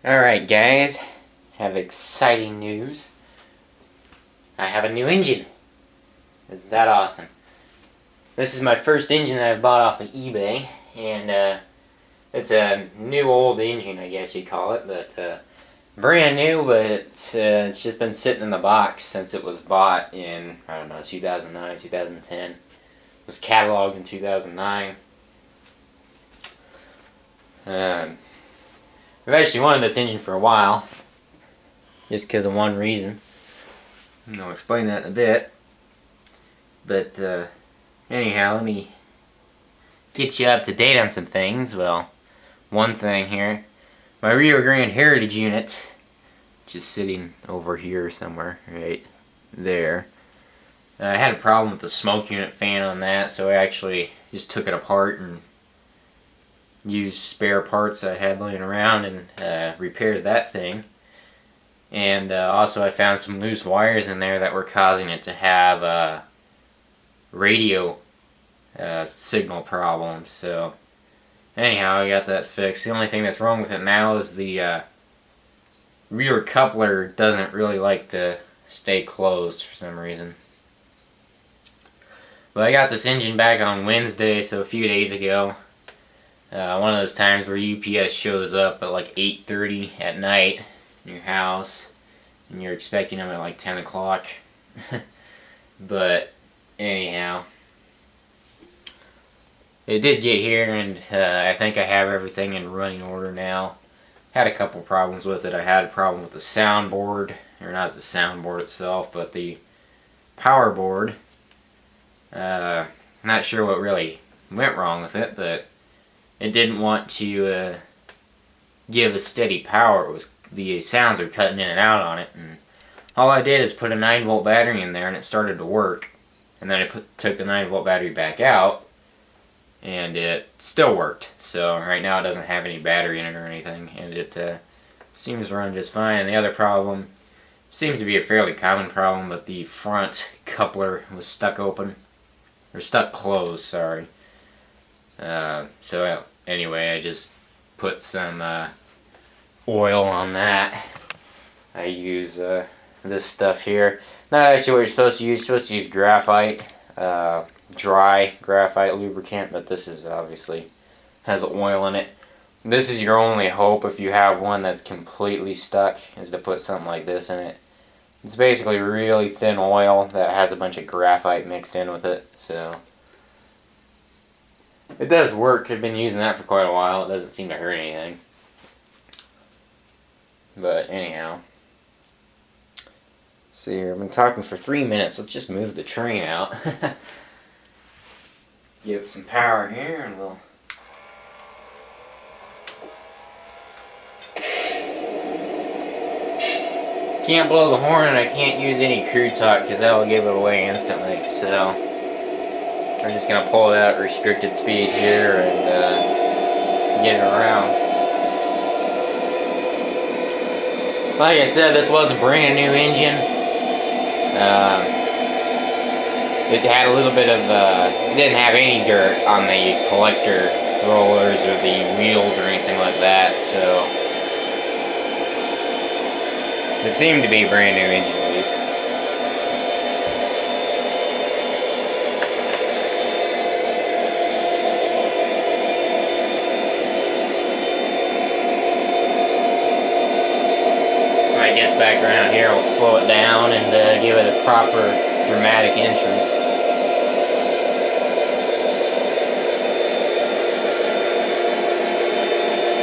Alright guys, have exciting news. I have a new engine. Isn't that awesome? This is my first engine that I bought off of eBay, and it's a new old engine, I guess you call it, but brand new, but it's just been sitting in the box since it was bought in, I don't know, 2009, 2010. It was cataloged in 2009. I've actually wanted this engine for a while, just because of one reason. And I'll explain that in a bit. But anyhow, let me get you up to date on some things. Well, one thing here, my Rio Grande Heritage unit, just sitting over here somewhere, right there. I had a problem with the smoke unit fan on that, so I actually just took it apart and used spare parts I had laying around and repaired that thing. And also I found some loose wires in there that were causing it to have radio signal problems. So anyhow, I got that fixed. The only thing that's wrong with it now is the rear coupler doesn't really like to stay closed for some reason. But I got this engine back on Wednesday, so a few days ago. One of those times where UPS shows up at like 8:30 at night in your house, and you're expecting them at like 10 o'clock. But anyhow, it did get here, and I think I have everything in running order now. Had a couple problems with it. I had a problem with the soundboard, or not the soundboard itself, but the power board. Not sure what really went wrong with it, but it didn't want to give a steady power. It was, the sounds were cutting in and out on it, and all I did is put a 9-volt battery in there, and it started to work. And then I took the 9-volt battery back out, and it still worked. So right now it doesn't have any battery in it or anything, and it seems to run just fine. And the other problem seems to be a fairly common problem, but the front coupler was stuck open, or stuck closed, sorry. So anyway, I just put some oil on that. I use this stuff here. Not actually what you're supposed to use. You're supposed to use graphite, dry graphite lubricant, but this is obviously has oil in it. This is your only hope if you have one that's completely stuck, is to put something like this in it. It's basically really thin oil that has a bunch of graphite mixed in with it, so it does work. I've been using that for quite a while. It doesn't seem to hurt anything. But anyhow, see here, I've been talking for 3 minutes. Let's just move the train out. Give it some power here, and we'll can't blow the horn, and I can't use any crew talk because that'll give it away instantly. So I'm just gonna pull it out at restricted speed here and get it around. Like I said, this was a brand new engine. It had a little bit of it didn't have any dirt on the collector rollers or the wheels or anything like that, so it seemed to be a brand new engine at least. When it gets back around here, I'll slow it down and give it a proper dramatic entrance.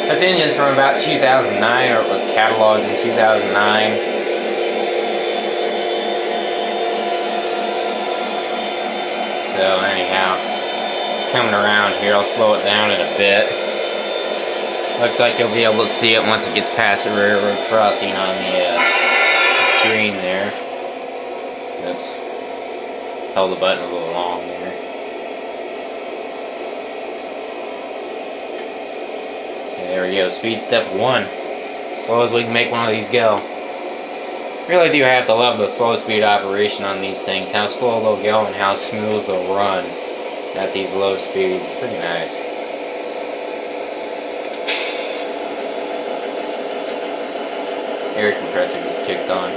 This engine's from about 2009, or it was cataloged in 2009. So anyhow, it's coming around here. I'll slow it down in a bit. Looks like you'll be able to see it once it gets past the railroad crossing on the screen there. Oops. Held the button a little long there. There we go, speed step 1. Slow as we can make one of these go. Really do have to love the slow speed operation on these things. How slow they'll go and how smooth they'll run at these low speeds. It's pretty nice. air compressor just kicked on.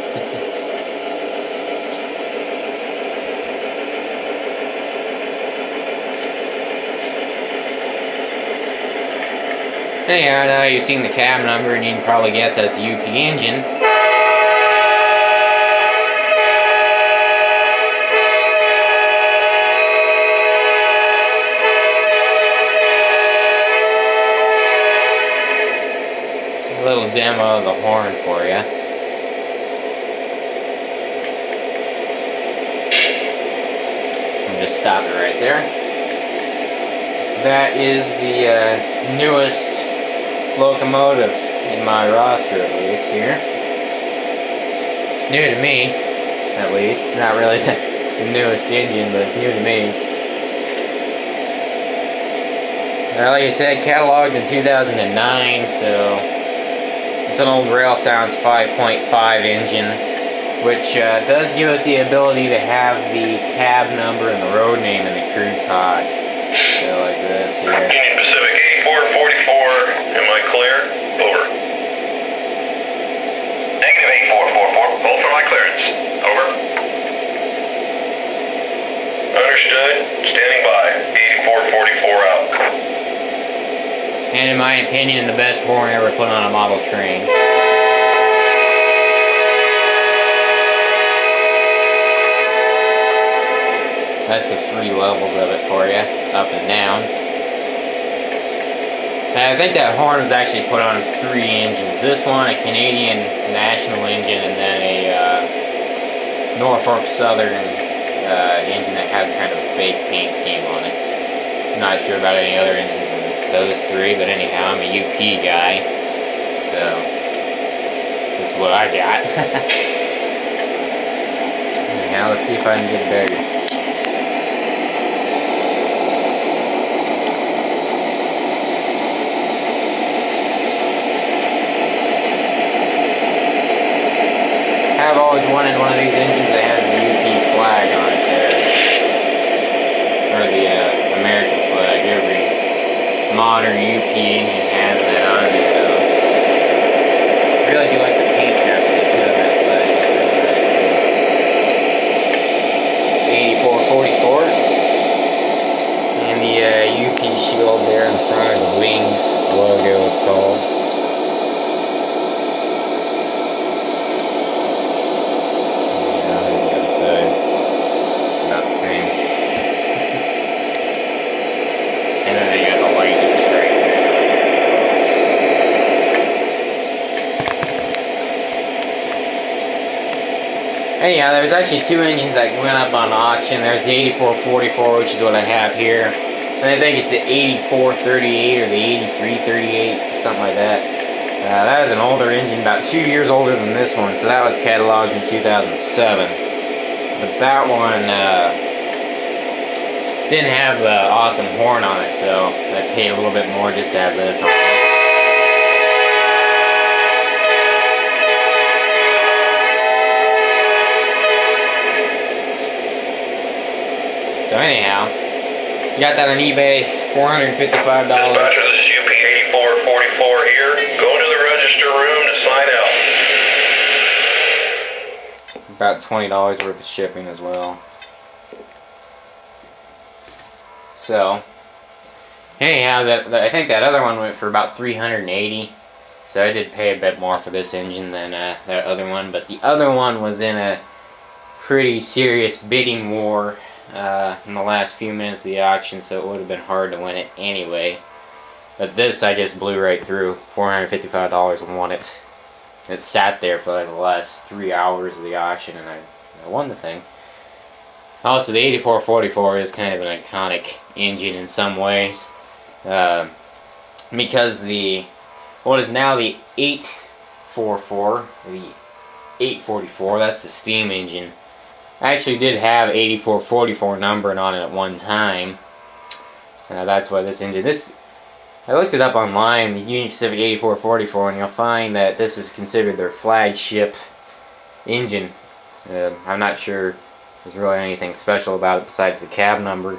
Anyhow, now you've seen the cab number and you can probably guess that's a UP engine. A little demo of the horn for you. I'll just stop it right there. That is the newest locomotive in my roster, at least here. New to me, at least. It's not really the newest engine, but it's new to me. Like I said, cataloged in 2009, so it's an old Rail Sounds 5.5 engine, which does give it the ability to have the cab number and the road name in the crew talk. So like this here. Union Pacific 8444, am I clear? Over. Negative 8444, hold for my clearance. Over. Understood, standing by. 8444 out. And in my opinion, the best horn ever put on a model train. That's the 3 levels of it for you, up and down. And I think that horn was actually put on 3 engines. This one, a Canadian National engine, and then a Norfolk Southern engine that had kind of a fake paint scheme on it. I'm not sure about any other engines than those 3, but anyhow, I'm a UP guy, so this is what I got. Anyhow, let's see if I can get it better. I've always wanted one of these engines that has the UP flag on it there, or the American flag. Every modern UP engine has that on there, though. I really do like the paint job that they did on that flag. It's really nice, too. 8444, and the UP shield there in front of the wings logo, it's called. And then you got the lightning strike. Anyhow, there's actually 2 engines that went up on auction. There's the 8444, which is what I have here. And I think it's the 8438 or the 8338, something like that. That is an older engine, about 2 years older than this one, so that was cataloged in 2007. But that one didn't have the awesome horn on it, so I paid a little bit more just to have this on it. So anyhow, got that on eBay, $455. Dispatcher, this is UP 8444 here. Go to the register room to sign out. About $20 worth of shipping as well. So, anyhow, I think that other one went for about $380. So I did pay a bit more for this engine than that other one. But the other one was in a pretty serious bidding war in the last few minutes of the auction, so it would have been hard to win it anyway. But this I just blew right through. $455 and won it. It sat there for like the last 3 hours of the auction, and I won the thing. Also, the 8444 is kind of an iconic engine in some ways, because what is now the 844, the 844, that's the steam engine, actually did have 8444 numbering on it at one time. That's why this engine, I looked it up online, the Union Pacific 8444, and you'll find that this is considered their flagship engine. I'm not sure there's really anything special about it besides the cab number,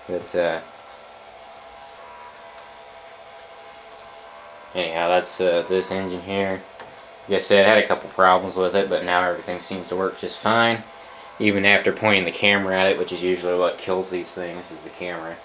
but anyhow, that's this engine here. Like I said, I had a couple problems with it, but now everything seems to work just fine. Even after pointing the camera at it, which is usually what kills these things, is the camera.